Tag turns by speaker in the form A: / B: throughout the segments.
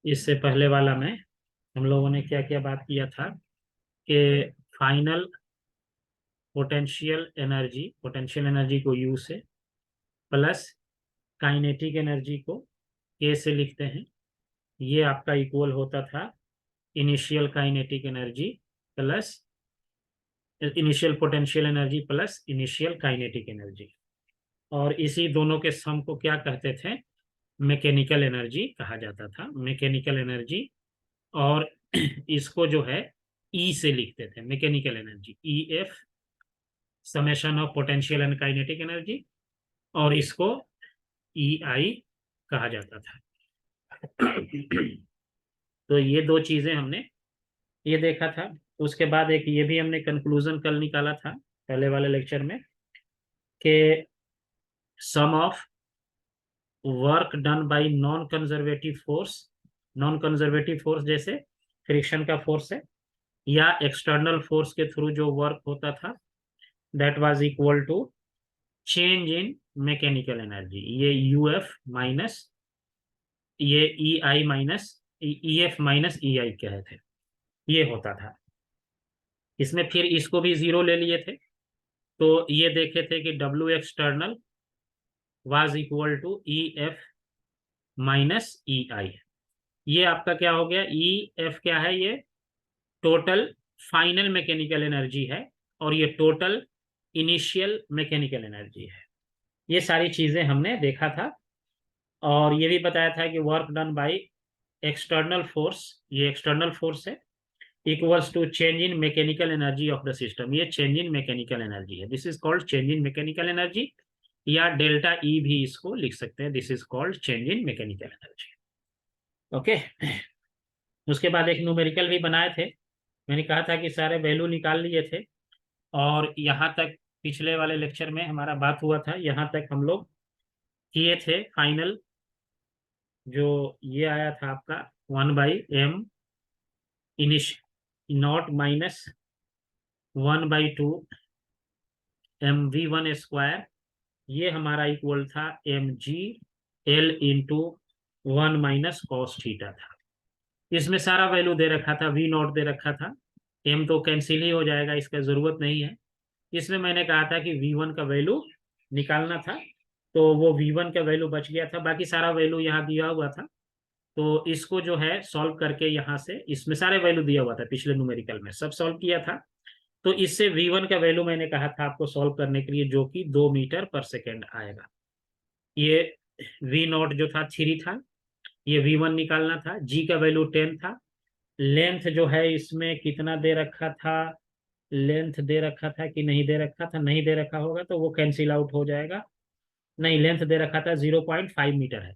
A: इससे पहले वाला में हम लोगों ने क्या क्या बात किया था कि फाइनल पोटेंशियल एनर्जी को यू से प्लस काइनेटिक एनर्जी को के से लिखते हैं। ये आपका इक्वल होता था initial kinetic energy plus initial potential energy plus initial kinetic energy. और इसी दोनों के सम को क्या कहते थे? मैकेनिकल एनर्जी कहा जाता था, मैकेनिकल एनर्जी। और इसको जो है ई से लिखते थे, mechanical energy E F summation of potential and kinetic energy, और इसको ई आई कहा जाता था। तो ये दो चीजें हमने ये देखा था। उसके बाद एक ये भी हमने कंक्लूजन कल निकाला था पहले वाले लेक्चर में कि sum of work done by non conservative force जैसे फ्रिक्शन का फोर्स है या एक्सटर्नल फोर्स के थ्रू जो वर्क होता था, that was equal to change in mechanical energy. ये यू एफ माइनस ये E I minus E F minus E I कहे थे, ये होता था। इसमें फिर इसको भी जीरो ले लिए थे, तो ये देखे थे कि W external was equal to E F minus E I. ये आपका क्या हो गया? ई एफ क्या है? ये टोटल फाइनल मैकेनिकल एनर्जी है और ये टोटल इनिशियल मैकेनिकल एनर्जी है। ये सारी चीजें हमने देखा था। और ये भी बताया था कि work done by external force, ये एक्सटर्नल फोर्स है, equals to change in mechanical energy of the system. ये चेंज इन मैकेनिकल एनर्जी है, this is called change in mechanical energy, या डेल्टा ई भी इसको लिख सकते हैं, this is called change in mechanical energy. Okay. उसके बाद एक न्यूमेरिकल भी बनाए थे। मैंने कहा था कि सारे वैल्यू निकाल लिए थे, और यहाँ तक पिछले वाले लेक्चर में हमारा बात हुआ था, यहाँ तक हम लोग किए थे फाइनल। जो ये आया था आपका 1/m इनिश not minus 1/2 mv1 square, ये हमारा इक्वल था mg l × 1 minus cos theta था। इसमें सारा वैल्यू दे रखा था, v नॉट दे रखा था, m तो कैंसिल ही हो जाएगा, इसका जरूरत नहीं है। इसमें मैंने कहा था कि v1 का वैल्यू निकालना था, तो वो v1 का वैल्यू बच गया था, बाकी सारा वैल्यू यहाँ दिया हुआ था। तो इसको जो है सॉल्व करके यहाँ से, इसमें सारे वैल्यू दिया हुआ था, पिछले न्यूमेरिकल में सब सॉल्व किया था। तो इससे v1 का वैल्यू मैंने कहा था आपको सॉल्व करने के लिए, जो कि 2 मीटर पर सेकेंड आएगा। ये v नॉट जो था 3 था, ये v1 निकालना था, g का वैल्यू 10 था, लेंथ जो है इसमें कितना दे रखा था, लेंथ दे रखा था कि नहीं दे रखा था? नहीं दे रखा होगा तो वो कैंसिल आउट हो जाएगा। नहीं, लेंथ दे रखा था 0.5 मीटर है।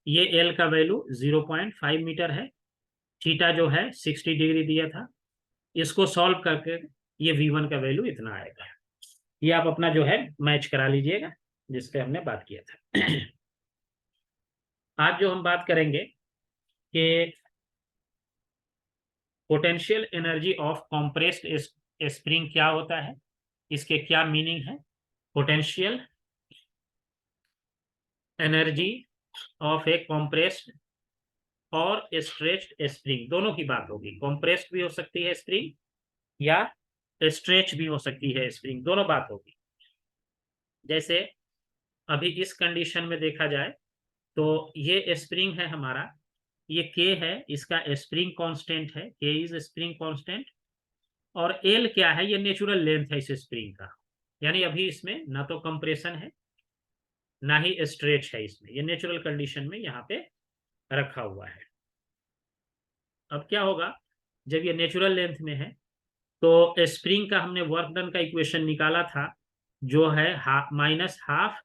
A: ये एल का वैल्यू 0.5 मीटर है। थीटा जो है 60 डिग्री दिया था। इसको सॉल्व करके ये v1 का वैल्यू इतना आएगा। ये आप अपना जो है मैच करा लीजिएगा, जिस पे हमने बात किया था। आज जो हम बात करेंगे कि potential energy of compressed spring क्या होता है, इसके क्या मीनिंग है। Potential energy of A compressed और स्ट्रेच्ड स्प्रिंग, दोनों की बात होगी। कॉम्प्रेस्ड भी हो सकती है स्प्रिंग या स्ट्रेच भी हो सकती है स्प्रिंग, दोनों बात होगी। जैसे अभी इस कंडीशन में देखा जाए तो ये स्प्रिंग है हमारा, ये के है, इसका स्प्रिंग कांस्टेंट है, के इज स्प्रिंग कांस्टेंट। और एल क्या है? ये नेचुरल लेंथ है इस स्प्रिंग का, यानी अभी इसमें ना तो कंप्रेशन है ना ही स्ट्रेच है, इसमें ये नेचुरल कंडीशन में यहाँ पे रखा हुआ है। अब क्या होगा जब ये नेचुरल लेंथ में है, तो स्प्रिंग का हमने वर्क डन का इक्वेशन निकाला था, जो है -12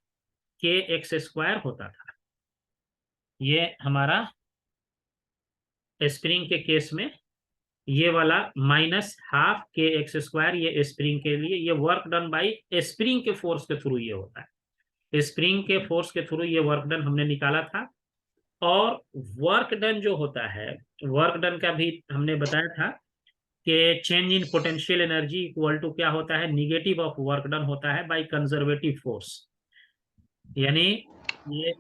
A: kx² होता था। ये हमारा स्प्रिंग के केस में ये वाला -12 kx², ये स्प्रिंग के लिए, ये वर्क डन बाई स्प्रिंग के फोर्स के थ्रू ये होता है। स्प्रिंग के फोर्स के थ्रू ये वर्क डन हमने निकाला था। और वर्क डन जो होता है, वर्क डन का भी हमने बताया था कि change in potential energy equal to क्या होता है? निगेटिव ऑफ वर्क डन होता है बाय कंजर्वेटिव फोर्स। यानी ये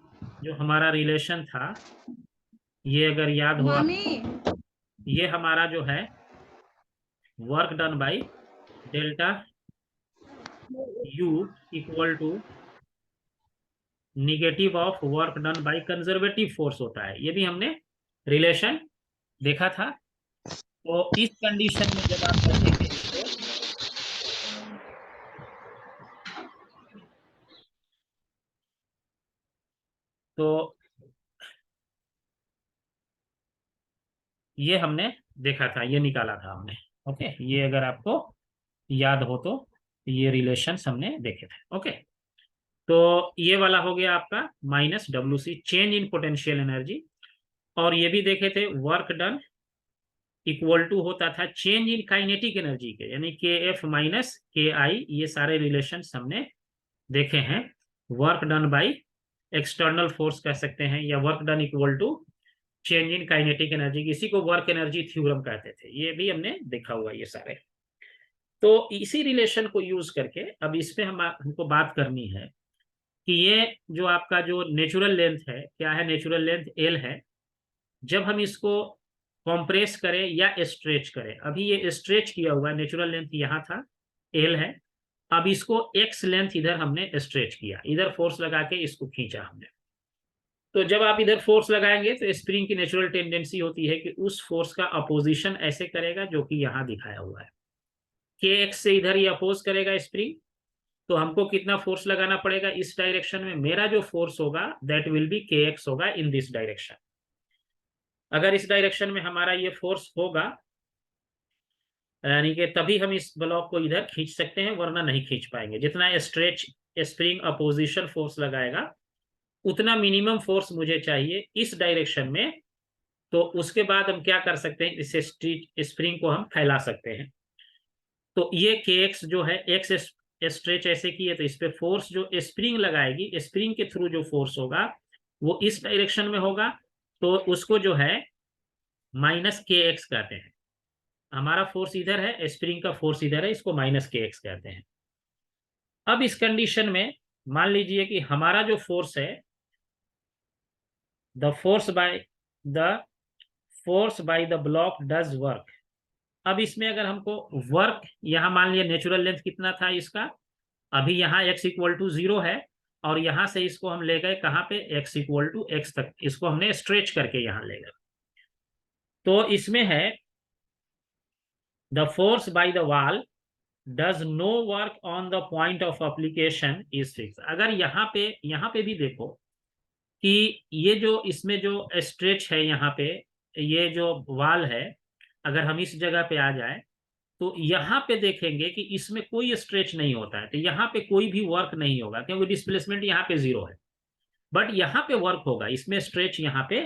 A: जो हमारा रिलेशन था, ये अगर याद हो
B: मामी
A: ये हमारा जो है work done by delta U equal to negative of work done by conservative force होता है। ये भी हमने रिलेशन देखा था। तो इस कंडीशन में जब आप रखेंगे इसको, तो ये हमने देखा था, ये निकाला था हमने। ओके, ये अगर आपको याद हो तो ये रिलेशंस हमने देखे थे। ओके, तो ये वाला हो गया आपका minus W C, change in potential energy. और ये भी देखे थे वर्क डन इक्वल टू होता था चेंज इन काइनेटिक एनर्जी के, यानी के एफ माइनस के आई। ये सारे रिलेशन हमने देखे हैं। Work done by external force कह सकते हैं, या work done equal to change in kinetic energy, इसी को वर्क एनर्जी थ्योरम कहते थे। ये भी हमने देखा हुआ ये सारे। तो इसी रिलेशन को यूज करके अब इस पे हमको बात करनी है कि ये जो आपका जो नेचुरल लेंथ है, क्या है, नेचुरल लेंथ एल है। जब हम इसको कॉम्प्रेस करें या स्ट्रेच करें, अभी ये स्ट्रेच किया हुआ है, नेचुरल लेंथ यहाँ था, एल है। अब इसको एक्स लेंथ इधर हमने स्ट्रेच किया, इधर फोर्स लगा के इसको खींचा हमने। तो जब आप इधर फोर्स लगाएंगे तो स्प्रिंग की नेचुरल टेंडेंसी होती है कि उस फोर्स का अपोजिशन ऐसे करेगा जो कि यहाँ दिखाया हुआ है, के एक्स से इधर ये अपोज करेगा स्प्रिंग। तो हमको कितना फोर्स लगाना पड़ेगा इस डायरेक्शन में, मेरा जो फोर्स होगा दैट विल बी के एक्स होगा इन दिस डायरेक्शन। अगर इस डायरेक्शन में हमारा ये फोर्स होगा, यानी कि तभी हम इस ब्लॉक को इधर खींच सकते हैं, वरना नहीं खींच पाएंगे। जितना स्ट्रेच स्प्रिंग अपोजिशन फोर्स लगाएगा उतना मिनिमम फोर्स मुझे चाहिए इस डायरेक्शन में। तो उसके बाद हम क्या कर सकते हैं, इस स्प्रिंग को हम फैला सकते हैं। तो ये के एक्स जो है, एक्स स्ट्रेच ऐसे की है, तो इस पे फोर्स जो स्प्रिंग लगाएगी, स्प्रिंग के थ्रू जो फोर्स होगा वो इस डायरेक्शन में होगा। तो उसको जो है माइनस के एक्स कहते हैं। हमारा फोर्स इधर है, स्प्रिंग का फोर्स इधर है, इसको माइनस के एक्स कहते हैं। अब इस कंडीशन में मान लीजिए कि हमारा जो फोर्स है, the force by the block does work. अब इसमें अगर हमको वर्क, यहां मान लिया नेचुरल लेंथ कितना था इसका, अभी यहाँ x इक्वल टू 0 है, और यहां से इसको हम ले गए कहाँ पे, x इक्वल टू x तक, इसको हमने स्ट्रेच करके यहां ले गए। तो इसमें है the force by the wall does no work on the point of application is fix. अगर यहाँ पे भी देखो कि ये जो इसमें जो स्ट्रेच है यहाँ पे, ये जो वाल है, अगर हम इस जगह पे आ जाए तो यहाँ पे देखेंगे कि इसमें कोई स्ट्रेच नहीं होता है, तो यहाँ पे कोई भी वर्क नहीं होगा क्योंकि डिस्प्लेसमेंट यहाँ पे 0 है। बट यहाँ पे वर्क होगा, इसमें स्ट्रेच यहाँ पे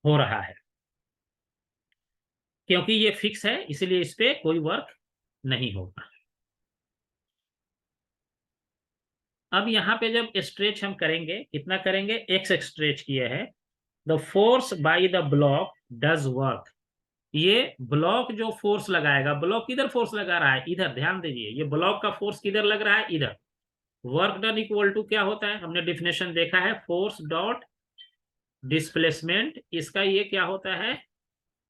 A: हो रहा है, क्योंकि ये फिक्स है इसलिए इस पे कोई वर्क नहीं होगा। अब यहाँ पे जब स्ट्रेच हम करेंगे, कितना करेंगे, एक्स स्ट्रेच किए है, the force by the block does work. ये ब्लॉक जो फोर्स लगाएगा, ब्लॉक किधर फोर्स लगा रहा है, इधर, ध्यान दीजिए, ये ब्लॉक का फोर्स किधर लग रहा है, इधर। वर्क डन इक्वल टू क्या होता है, हमने डिफिनेशन देखा है, फोर्स डॉट डिस्प्लेसमेंट, इसका ये क्या होता है,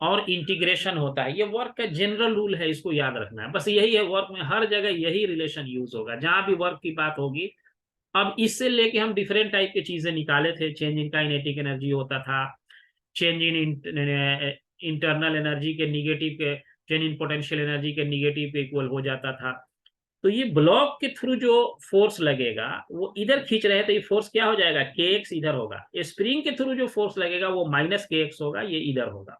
A: और इंटीग्रेशन होता है। ये वर्क का जनरल रूल है, इसको याद रखना है, बस यही है। वर्क में हर जगह यही रिलेशन यूज होगा जहां भी वर्क की बात होगी। अब इससे लेके हम डिफरेंट टाइप की चीजें निकाले थे, चेंज इन काइनेटिक एनर्जी होता था, चेंज इन इंटरनल एनर्जी के निगेटिव के, चेंज इन पोटेंशियल एनर्जी के निगेटिव के इक्वल हो जाता था। तो ये ब्लॉक के थ्रू जो फोर्स लगेगा वो इधर खींच रहे हैं, तो ये फोर्स क्या हो जाएगा, के एक्स इधर होगा। स्प्रिंग के थ्रू जो फोर्स लगेगा वो माइनस के एक्स होगा, ये इधर होगा।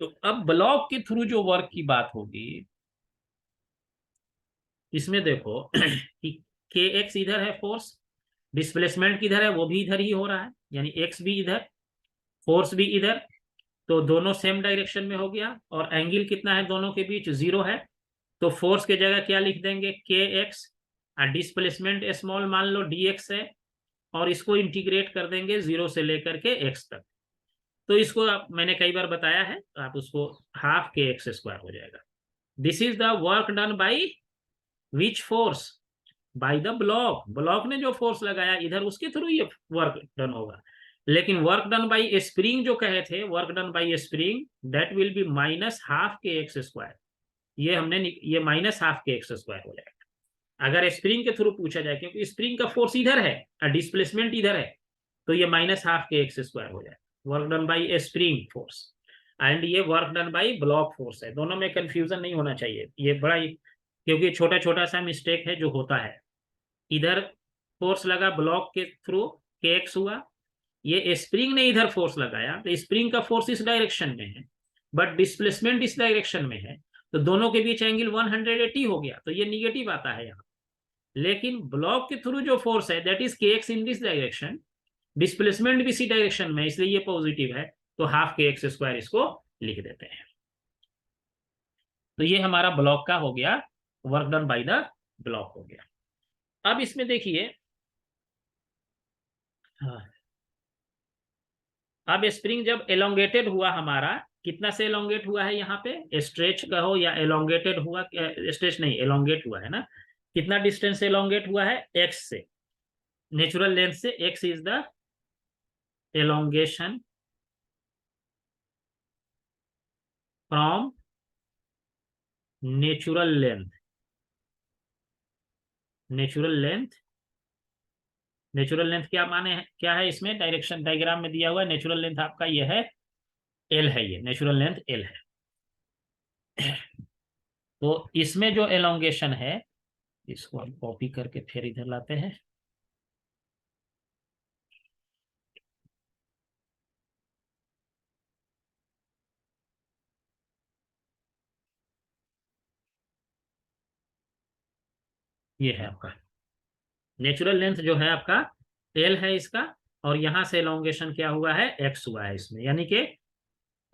A: तो अब ब्लॉक के थ्रू जो वर्क की बात होगी, इसमें देखो कि के एक्स इधर है फोर्स, डिस्प्लेसमेंट किधर है, वो भी इधर ही हो रहा है, यानी एक्स भी इधर, फोर्स भी इधर। तो दोनों सेम डायरेक्शन में हो गया, और एंगल कितना है दोनों के बीच, 0 है। तो फोर्स के जगह क्या लिख देंगे, के एक्स, और डिस्प्लेसमेंट स्मॉल मान लो डी एक्स है, और इसको इंटीग्रेट कर देंगे 0 से लेकर के एक्स तक। तो इसको मैंने कई बार बताया है, तो आप उसको हाफ के एक्स स्क्वायर हो जाएगा। This is the work done by which force, by the block. Block ने जो फोर्स लगाया इधर, उसके थ्रू ये वर्क डन होगा। लेकिन वर्क डन बाई स्प्रिंग जो कहे थे, work done by spring that will be minus half के एक्स स्क्वायर। ये हमने ये माइनस हाफ के एक्स स्क्वायर हो जाएगा अगर स्प्रिंग के थ्रू पूछा जाए, क्योंकि स्प्रिंग का फोर्स इधर है और डिस्प्लेसमेंट इधर है, तो ये माइनस हाफ के एक्स स्क्वायर हो जाएगा, work done by spring force. And ये work done by block force है। दोनों में कंफ्यूजन नहीं होना चाहिए, ये बड़ा ही, क्योंकि छोटा छोटा सा मिस्टेक है जो होता है। इधर फोर्स लगा ब्लॉक के थ्रू, के एक्स हुआ, ये स्प्रिंग ने इधर फोर्स लगाया, तो स्प्रिंग का फोर्स इस डायरेक्शन में है बट डिस्प्लेसमेंट इस डायरेक्शन में है, तो दोनों के बीच एंगल 180 हो गया, तो ये निगेटिव आता है यहाँ। लेकिन ब्लॉक के थ्रू जो फोर्स है दैट इज के x in this direction, displacement भी इसी डायरेक्शन में, इसलिए ये पॉजिटिव है, तो हाफ के एक्स स्क्वायर इसको लिख देते हैं। तो ये हमारा ब्लॉक का हो गया, work done by the block हो गया। अब इसमें देखिए, अब स्प्रिंग जब एलोंगेटेड हुआ हमारा, कितना से एलोंगेट हुआ है यहाँ पे, स्ट्रेच कहो या एलोंगेटेड हुआ, स्ट्रेच नहीं एलोंगेट हुआ है ना, कितना डिस्टेंस से एलोंगेट हुआ है, एक्स से, नेचुरल लेंथ से। X is the elongation from natural length. Natural length, natural length क्या माने है, क्या है इसमें डायरेक्शन डायग्राम में दिया हुआ है, नेचुरल लेंथ आपका ये है एल है, ये नेचुरल लेंथ एल है। तो इसमें जो एलोंगेशन है, इसको हम कॉपी करके फिर इधर लाते हैं। ये है आपका नेचुरल लेंथ जो है आपका एल है इसका, और यहां से एलोंगेशन क्या हुआ है, एक्स हुआ है इसमें, यानी कि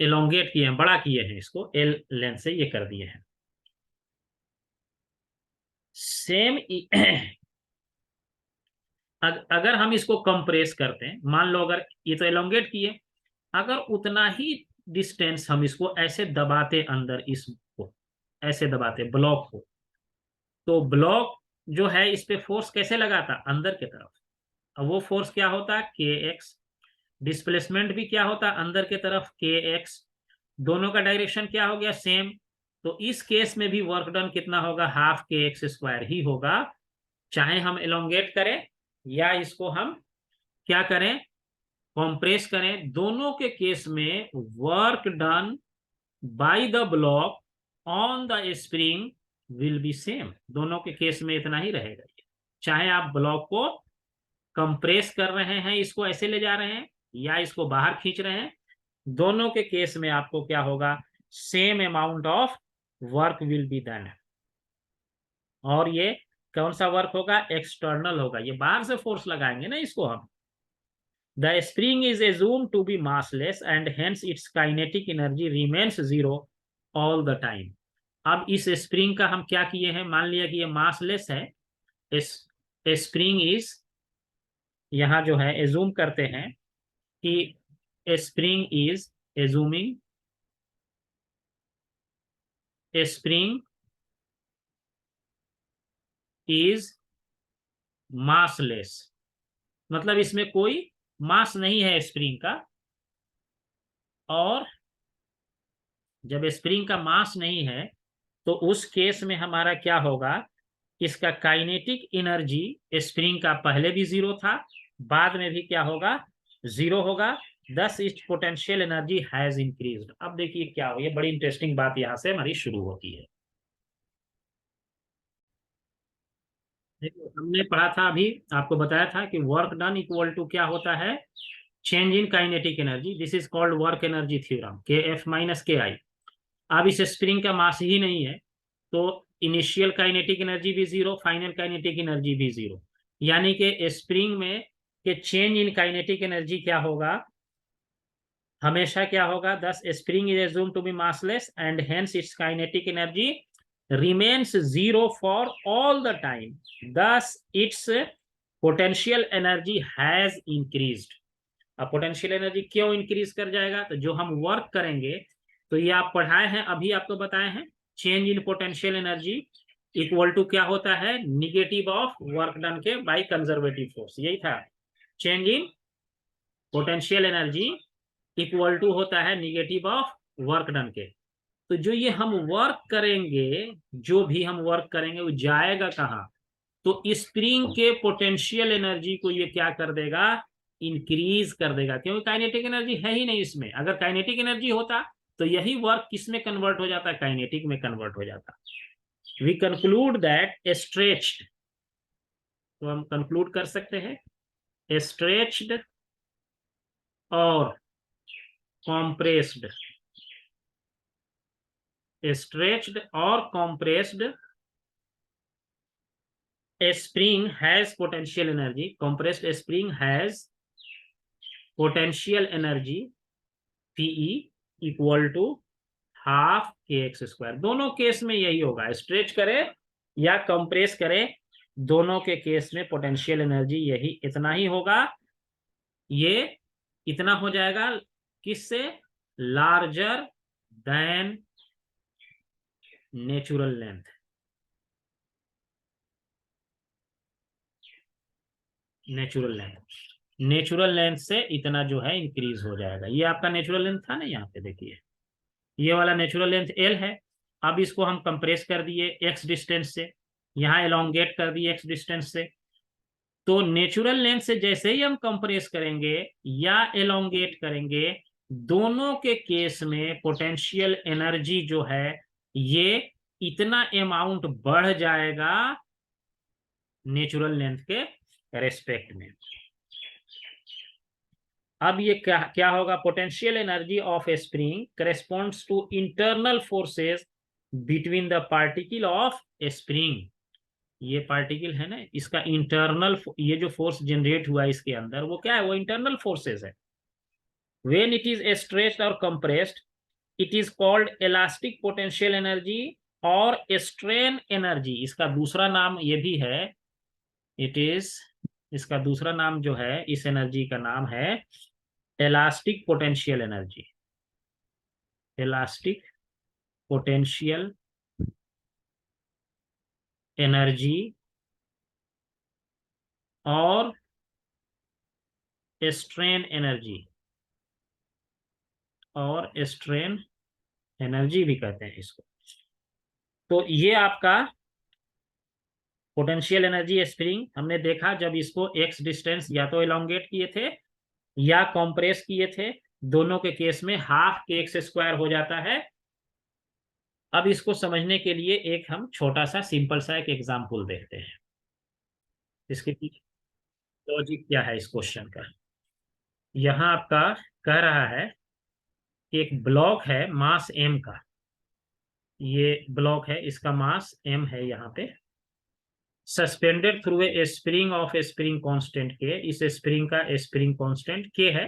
A: एलोंगेट किए हैं, बड़ा किए हैं इसको, एल लेंथ से ये कर दिए हैं। सेम अगर हम इसको कंप्रेस करते हैं, मान लो अगर ये तो एलोंगेट किए, अगर उतना ही डिस्टेंस हम इसको ऐसे दबाते अंदर, इसको ऐसे दबाते ब्लॉक को, तो ब्लॉक जो है इस पे फोर्स कैसे लगाता, अंदर की तरफ। अब वो फोर्स क्या होता, के एक्स, डिस्प्लेसमेंट भी क्या होता, अंदर की तरफ के एक्स, दोनों का डायरेक्शन क्या हो गया, सेम। तो इस केस में भी वर्क डन कितना होगा, हाफ के एक्स स्क्वायर ही होगा, चाहे हम एलोंगेट करें या इसको हम क्या करें, कॉम्प्रेस करें। दोनों के केस में work done by the block on the spring will be same. दोनों के केस में इतना ही रहेगा, चाहे आप ब्लॉक को कंप्रेस कर रहे हैं, इसको ऐसे ले जा रहे हैं, या इसको बाहर खींच रहे हैं, दोनों के केस में आपको क्या होगा, same amount of work will be done. और ये कौन सा वर्क होगा, एक्सटर्नल होगा, ये बाहर से फोर्स लगाएंगे ना इसको हम। The spring is assumed to be massless and hence its kinetic energy remains zero all the time। अब इस स्प्रिंग का हम क्या किए हैं, मान लिया कि ये मासलेस है, इस स्प्रिंग इज, यहां जो है एज्यूम करते हैं कि spring is assuming, spring is massless, मतलब इसमें कोई मास नहीं है स्प्रिंग का। और जब स्प्रिंग का मास नहीं है तो उस केस में हमारा क्या होगा, इसका काइनेटिक एनर्जी स्प्रिंग का पहले भी जीरो था, बाद में भी क्या होगा, जीरो होगा, दस इस पोटेंशियल एनर्जी हैज इंक्रीज्ड। अब देखिए क्या हो, ये बड़ी इंटरेस्टिंग बात यहां से हमारी शुरू होती है। देखो हमने पढ़ा था अभी, आपको बताया था कि वर्क डन इक्वल टू क्या होता है, change in kinetic energy, this is called work energy theorem, के एफ माइनस के आई। अब इस स्प्रिंग का मास ही नहीं है, तो इनिशियल काइनेटिक एनर्जी भी जीरो, फाइनल काइनेटिक एनर्जी भी जीरो, यानी कि स्प्रिंग में के चेंज इन काइनेटिक एनर्जी क्या होगा, हमेशा क्या होगा, this spring is assumed to be massless and hence its kinetic energy remains zero for all the time, thus its potential energy has increased। अब पोटेंशियल एनर्जी क्यों increase कर जाएगा, तो जो हम वर्क करेंगे, तो ये आप पढ़ाए हैं अभी, आपको बताए हैं, change in potential energy equal to क्या होता है, निगेटिव ऑफ वर्क डन के बाय कंजर्वेटिव फोर्स, यही था change in potential energy equal to होता है निगेटिव ऑफ वर्क डन के। तो जो ये हम वर्क करेंगे, जो भी हम वर्क करेंगे वो जाएगा कहाँ? तो स्प्रिंग के पोटेंशियल एनर्जी को ये क्या कर देगा? इंक्रीज कर देगा, क्योंकि काइनेटिक एनर्जी है ही नहीं इसमें। अगर काइनेटिक एनर्जी होता तो यही वर्क किस में कन्वर्ट हो जाता? काइनेटिक में कन्वर्ट हो जाता। वी कंक्लूड दैट स्ट्रेच्ड, तो हम कंक्लूड कर सकते हैं स्ट्रेच्ड और कॉम्प्रेस्ड, स्ट्रेच्ड और compressed a spring has potential energy, compressed spring has potential energy PE equal to half के एक्स स्क्वायर। दोनों केस में यही होगा, स्ट्रेच करे या कंप्रेस करे, दोनों के केस में पोटेंशियल एनर्जी यही इतना ही होगा। ये इतना हो जाएगा किससे? Larger than natural length. Natural length से इतना जो है इंक्रीज हो जाएगा। ये आपका नेचुरल लेंथ था ना, यहाँ पे देखिए ये वाला नेचुरल लेंथ एल है। अब इसको हम कंप्रेस कर दिए एक्स डिस्टेंस से, यहाँ एलोंगेट कर दिए एक्स डिस्टेंस से। तो नेचुरल लेंथ से जैसे ही हम कंप्रेस करेंगे या एलोंगेट करेंगे, दोनों के केस में पोटेंशियल एनर्जी जो है ये इतना अमाउंट बढ़ जाएगा नेचुरल लेंथ के रेस्पेक्ट में। अब ये क्या क्या होगा? Potential energy of a spring corresponds to internal forces between the particle of a spring. ये पार्टिकल है ना, इसका इंटरनल ये जो फोर्स जनरेट हुआ इसके अंदर, वो क्या है? वो इंटरनल फोर्सेस है। व्हेन इट इज स्ट्रेच्ड और compressed it is called elastic potential energy और स्ट्रेन एनर्जी। इसका दूसरा नाम ये भी है, इट इज, इसका दूसरा नाम जो है इस एनर्जी का नाम है elastic potential energy. Elastic potential energy और स्ट्रेन एनर्जी, और स्ट्रेन एनर्जी भी कहते हैं इसको। तो ये आपका पोटेंशियल एनर्जी स्प्रिंग हमने देखा जब इसको एक्स डिस्टेंस या तो एलोंगेट किए थे या कंप्रेस किए थे, दोनों के केस में हाफ के एक्स स्क्वायर हो जाता है। अब इसको समझने के लिए एक हम छोटा सा सिंपल सा एक एग्जांपल देखते हैं। इसके पीछे लॉजिक क्या है इस क्वेश्चन का? यहाँ आपका कह रहा है कि एक ब्लॉक है मास m का, ये ब्लॉक है, इसका मास m है यहाँ पे, suspended through a spring of a spring constant के, इस स्प्रिंग का स्प्रिंग कांस्टेंट k है,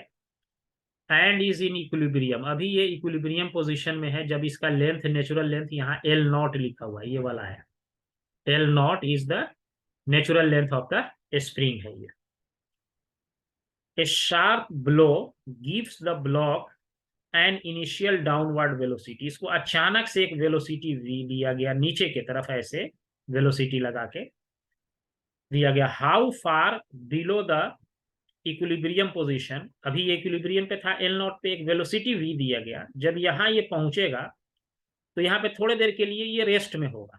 A: एंड इज इन इक्विलिब्रियम। अभी ये इक्विलिब्रियम पोजीशन में है जब इसका लेंथ, नेचुरल लेंथ यहाँ एल नॉट लिखा हुआ है, ये वाला है, L naught is the natural length of the spring है ये। A sharp blow gives the block an initial downward velocity. इसको अचानक से एक वेलोसिटी v दिया गया नीचे की तरफ, ऐसे वेलोसिटी लगा के दिया गया। How far below the equilibrium position, अभी ये इक्विलिब्रियम पे था, एल नॉट पे एक वेलोसिटी v दिया गया। जब यहाँ ये पहुंचेगा तो यहाँ पे थोड़ी देर के लिए ये रेस्ट में होगा।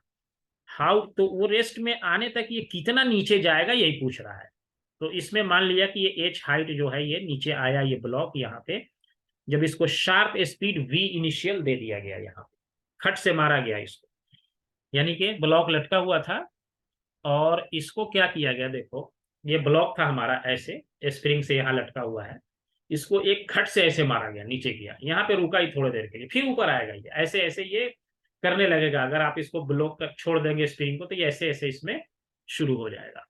A: हाउ, तो वो रेस्ट में आने तक ये कितना नीचे जाएगा यही पूछ रहा है। तो इसमें मान लिया कि ये h हाइट जो है ये नीचे आया, ये ब्लॉक यहाँ पे, जब इसको शार्प स्पीड v इनिशियल दे दिया गया, यहाँ पे खट से मारा गया इसको, यानी कि ब्लॉक लटका हुआ था और इसको क्या किया गया, देखो ये ब्लॉक था हमारा ऐसे स्प्रिंग से यहाँ लटका हुआ है, इसको एक खट से ऐसे मारा गया, नीचे किया, यहाँ पे रुका ही थोड़ी देर के लिए, फिर ऊपर आएगा ये, ऐसे ऐसे ये करने लगेगा। अगर आप इसको ब्लॉक कर छोड़ देंगे स्प्रिंग को तो ये ऐसे ऐसे इसमें शुरू हो जाएगा।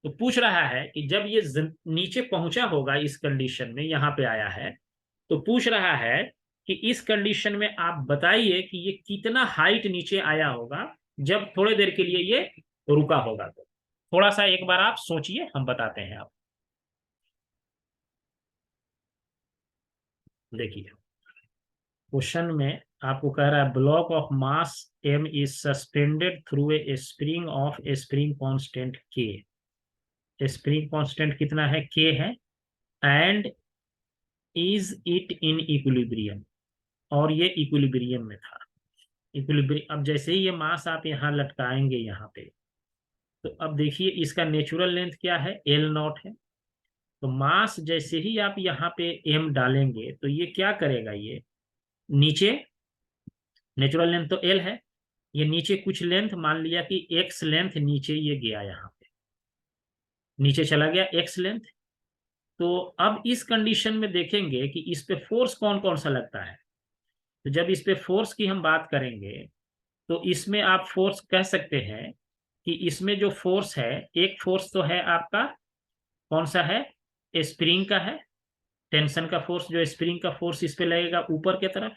A: तो पूछ रहा है कि जब ये नीचे पहुंचा होगा इस कंडीशन में, यहाँ पे आया है, तो पूछ रहा है कि इस कंडीशन में आप बताइए कि ये कितना हाइट नीचे आया होगा जब थोड़ी देर के लिए ये रुका होगा। तो थोड़ा सा एक बार आप सोचिए, हम बताते हैं। आप देखिए क्वेश्चन में आपको कह रहा है block of mass m is suspended through a spring of a spring constant k। Spring constant कितना है? k है, and is it in equilibrium, और ये इक्विलिब्रियम में था। इक्विलिब्रियम, अब जैसे ही ये मास आप यहाँ लटकाएंगे यहाँ पे, तो अब देखिए इसका नेचुरल लेंथ क्या है, एल नॉट है। तो मास जैसे ही आप यहाँ पे एम डालेंगे तो ये क्या करेगा, ये नीचे, नेचुरल लेंथ तो एल है, ये नीचे कुछ लेंथ, मान लिया कि एक्स लेंथ नीचे ये गया, यहाँ पे नीचे चला गया एक्स लेंथ। तो अब इस कंडीशन में देखेंगे कि इस पे फोर्स कौन कौन सा लगता है। तो जब इस पे फोर्स की हम बात करेंगे, तो इसमें आप फोर्स कह सकते हैं कि इसमें जो फोर्स है, एक फोर्स तो है आपका, कौन सा है, स्प्रिंग का है, टेंशन का फोर्स, जो स्प्रिंग का फोर्स इस पे लगेगा ऊपर की तरफ,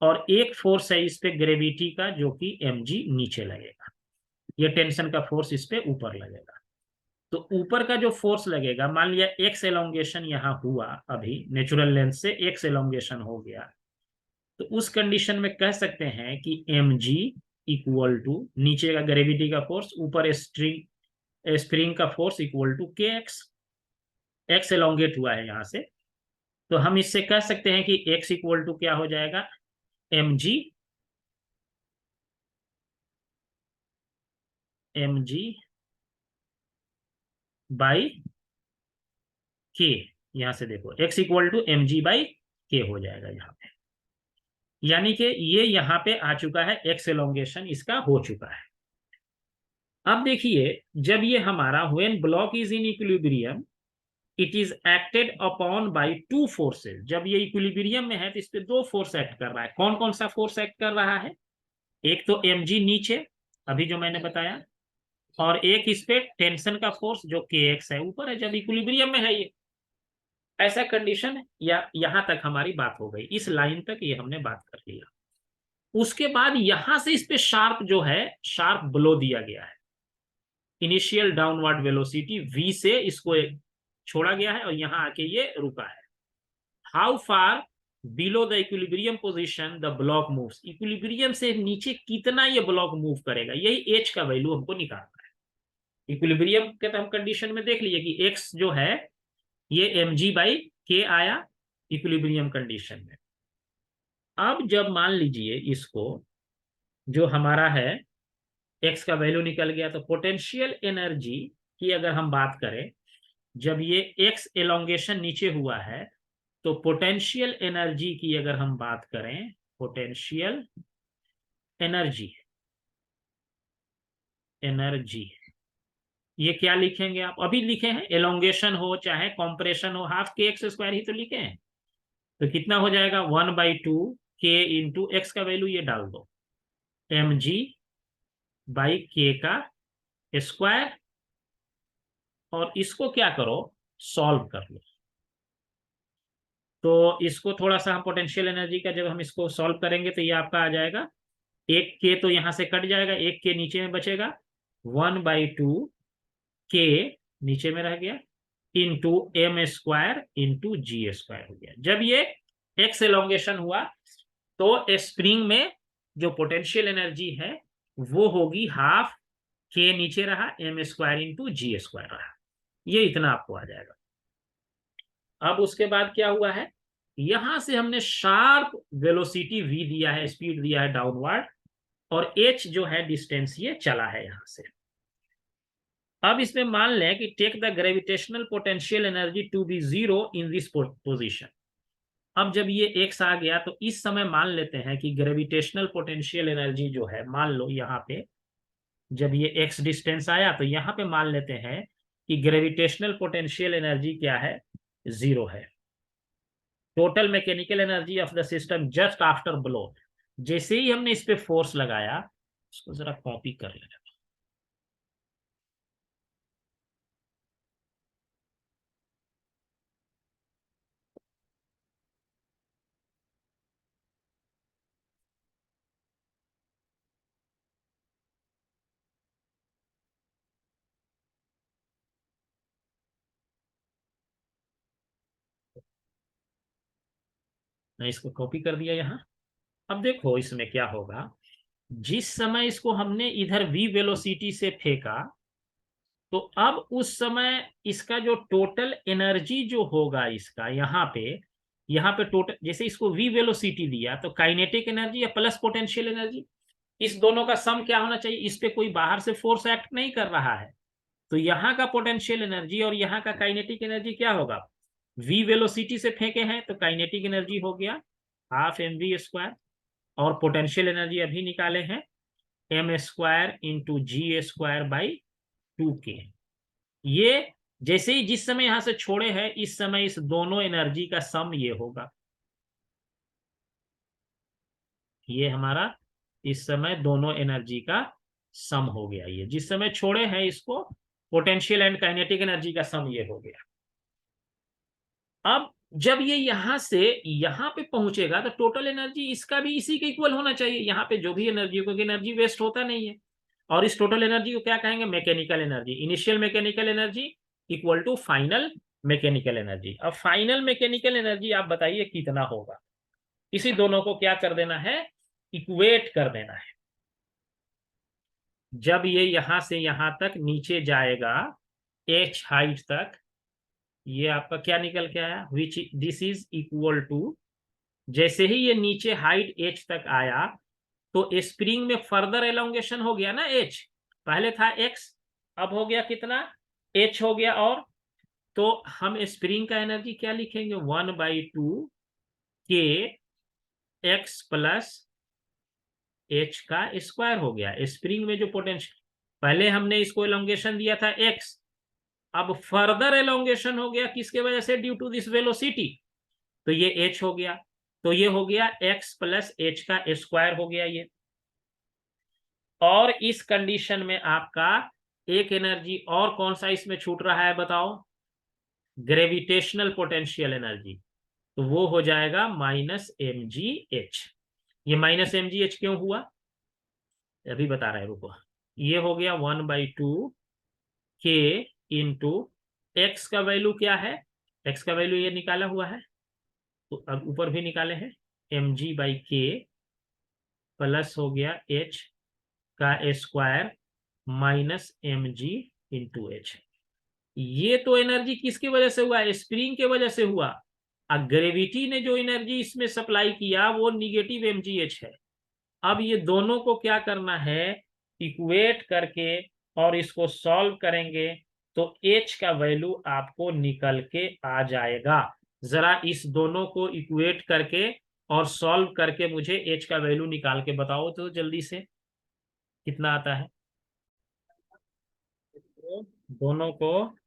A: और एक फोर्स है इस पे ग्रेविटी का, जो कि mg नीचे लगेगा। ये टेंशन का फोर्स इस पे ऊपर लगेगा। तो ऊपर का जो फोर्स लगेगा, मान लिया एक्स एलोंगेशन यहाँ हुआ, अभी नेचुरल लेंथ से एक्स एलोंगेशन हो गया, तो उस कंडीशन में कह सकते हैं कि mg इक्वल टू नीचे का ग्रेविटी का फोर्स, ऊपर स्प्रिंग का फोर्स इक्वल टू के एक्स, एक्स एलोंगेट हुआ है यहाँ से। तो हम इससे कह सकते हैं कि x इक्वल टू क्या हो जाएगा, mg बाई के। यहां से देखो x equal to mg by K हो जाएगा यहाँ पे, यानी कि ये यहाँ पे आ चुका है, एक्स एलोंगेशन इसका हो चुका है। अब देखिए, जब ये हमारा when block is in equilibrium, it is acted upon by two forces. जब ये इक्विलिब्रियम में है तो इस पे दो फोर्स एक्ट कर रहा है। कौन कौन सा फोर्स एक्ट कर रहा है, एक तो mg नीचे, अभी जो मैंने बताया, और एक इस पे टेंशन का फोर्स जो के एक्स है ऊपर है, जब इक्विलिब्रियम में है ये। ऐसा कंडीशन है, या यहां तक हमारी बात हो गई, इस लाइन तक ये हमने बात कर लिया। उसके बाद यहां से इस पे शार्प जो है, शार्प ब्लो दिया गया है। इनिशियल डाउनवर्ड वेलोसिटी v से इसको छोड़ा गया है और यहां आके ये रुका है। How far below the equilibrium position the block moves, equilibrium से नीचे कितना ये ब्लॉक मूव करेगा, यही एच का वैल्यू हमको निकालना है। इक्विलिब्रियम के तो हम कंडीशन में देख लिए कि एक्स जो है ये mg बाई के आया इक्विलिब्रियम कंडीशन में। अब जब मान लीजिए इसको, जो हमारा है एक्स का वैल्यू निकल गया, तो पोटेंशियल एनर्जी की अगर हम बात करें, जब ये एक्स एलोंगेशन नीचे हुआ है, तो पोटेंशियल एनर्जी की अगर हम बात करें, पोटेंशियल एनर्जी, एनर्जी ये क्या लिखेंगे आप, अभी लिखे हैं, एलोंगेशन हो चाहे कॉम्प्रेशन हो, हाफ के एक्स स्क्वायर ही तो लिखे हैं। तो कितना हो जाएगा, 1/2 के इंटू एक्स का वैल्यू ये डाल दो, mg बाई के का स्क्वायर, और इसको क्या करो, सॉल्व कर लो। तो इसको थोड़ा सा हम पोटेंशियल एनर्जी का जब हम इसको सॉल्व करेंगे, तो ये आपका आ जाएगा, एक के तो यहां से कट जाएगा, एक के नीचे में बचेगा, 1/2 के नीचे में रह गया, इंटू एम स्क्वायर इंटू जी स्क्वायर हो गया। जब ये एक्स एलोंगेशन हुआ, तो स्प्रिंग में जो पोटेंशियल एनर्जी है वो होगी हाफ के नीचे रहा, एम स्क्वायर इंटू जी स्क्वायर रहा, ये इतना आपको आ जाएगा। अब उसके बाद क्या हुआ है, यहां से हमने शार्प वेलोसिटी v दिया है, स्पीड दिया है डाउनवर्ड, और h जो है डिस्टेंस ये चला है यहां से। अब इसमें मान लें कि take the gravitational potential energy to be zero in this position. अब जब ये x आ गया, तो इस समय मान लेते हैं कि ग्रेविटेशनल पोटेंशियल एनर्जी जो है, मान लो यहाँ पे जब ये x डिस्टेंस आया, तो यहाँ पे मान लेते हैं कि ग्रेविटेशनल पोटेंशियल एनर्जी क्या है, जीरो है। Total mechanical energy of the system just after blow, जैसे ही हमने इस पे फोर्स लगाया, इसको जरा कॉपी कर लेना, मैं इसको कॉपी कर दिया यहाँ। अब देखो इसमें क्या होगा, जिस समय इसको हमने इधर v वेलोसिटी से फेंका, तो अब उस समय इसका जो टोटल एनर्जी जो होगा इसका यहाँ पे, यहाँ पे टोटल, जैसे इसको v वेलोसिटी दिया तो काइनेटिक एनर्जी या प्लस पोटेंशियल एनर्जी, इस दोनों का सम क्या होना चाहिए, इस पे कोई बाहर से फोर्स एक्ट नहीं कर रहा है, तो यहाँ का पोटेंशियल एनर्जी और यहाँ का काइनेटिक एनर्जी क्या होगा, v वेलोसिटी से फेंके हैं तो काइनेटिक एनर्जी हो गया हाफ mv², और पोटेंशियल एनर्जी अभी निकाले हैं m² इंटू g²/2k। ये जैसे ही जिस समय यहां से छोड़े हैं इस समय इस दोनों एनर्जी का सम ये होगा, ये हमारा इस समय दोनों एनर्जी का सम हो गया, ये जिस समय छोड़े हैं इसको पोटेंशियल एंड काइनेटिक एनर्जी का सम ये हो गया। अब जब ये यहां से यहां पे पहुंचेगा तो टोटल एनर्जी इसका भी इसी के इक्वल होना चाहिए, यहाँ पे जो भी एनर्जी, क्योंकि एनर्जी वेस्ट होता नहीं है, और इस टोटल एनर्जी को क्या कहेंगे, mechanical energy. Initial mechanical energy equal to final mechanical energy. अब फाइनल मैकेनिकल एनर्जी आप बताइए कितना होगा, इसी दोनों को क्या कर देना है, इक्वेट कर देना है। जब ये यहां से यहां तक नीचे जाएगा h हाइट तक, ये आपका क्या निकल के आया, which this is equal to, जैसे ही ये नीचे हाइट h तक आया तो स्प्रिंग में फर्दर एलोंगेशन हो गया ना, h पहले था x, अब हो गया कितना, h हो गया, और तो हम स्प्रिंग का एनर्जी क्या लिखेंगे, 1/2 k x प्लस h का स्क्वायर हो गया। स्प्रिंग में जो पोटेंशियल, पहले हमने इसको एलोंगेशन दिया था x, अब फर्दर एलोंगेशन हो गया किसके वजह से, ड्यू टू दिस वेलोसिटी, तो ये h हो गया, तो ये हो गया x प्लस h का स्क्वायर हो गया ये। और इस कंडीशन में आपका एक एनर्जी और कौन सा इसमें छूट रहा है बताओ, ग्रेविटेशनल पोटेंशियल एनर्जी, तो वो हो जाएगा -mgh। ये -mgh क्यों हुआ, अभी बता रहे हैं, रुको। ये हो गया 1/2 k इंटू एक्स का वैल्यू क्या है, एक्स का वैल्यू ये निकाला हुआ है, तो अब ऊपर भी निकाले हैं, mg/k प्लस हो गया h का square minus mg into h। ये तो एनर्जी किसकी वजह से हुआ, स्प्रिंग के वजह से हुआ। अब ग्रेविटी ने जो एनर्जी इसमें सप्लाई किया वो निगेटिव mgh है। अब ये दोनों को क्या करना है, इक्वेट करके और इसको सॉल्व करेंगे तो h का वैल्यू आपको निकल के आ जाएगा। जरा इस दोनों को इक्वेट करके और सॉल्व करके मुझे h का वैल्यू निकाल के बताओ तो जल्दी से, कितना आता है। दोनों को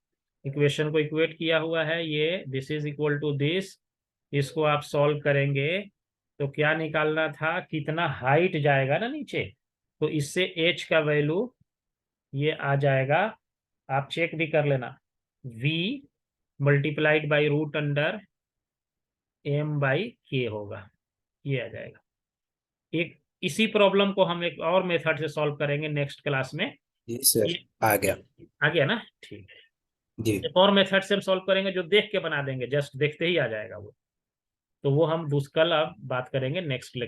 A: इक्वेशन को इक्वेट किया हुआ है, ये this is equal to this, इसको आप सॉल्व करेंगे तो क्या निकालना था, कितना हाइट जाएगा ना नीचे, तो इससे h का वैल्यू ये आ जाएगा, आप चेक भी कर लेना, v मल्टीप्लाइड बाई √m/k होगा, ये आ जाएगा। एक इसी प्रॉब्लम को हम एक और मेथड से सॉल्व करेंगे नेक्स्ट क्लास में।
B: जी सर, आ गया
A: ना, ठीक है।
B: जी।
A: एक और मेथड से हम सॉल्व करेंगे जो देख के बना देंगे, जस्ट देखते ही आ जाएगा वो, तो वो हम कल अब बात करेंगे नेक्स्ट लेक्चर।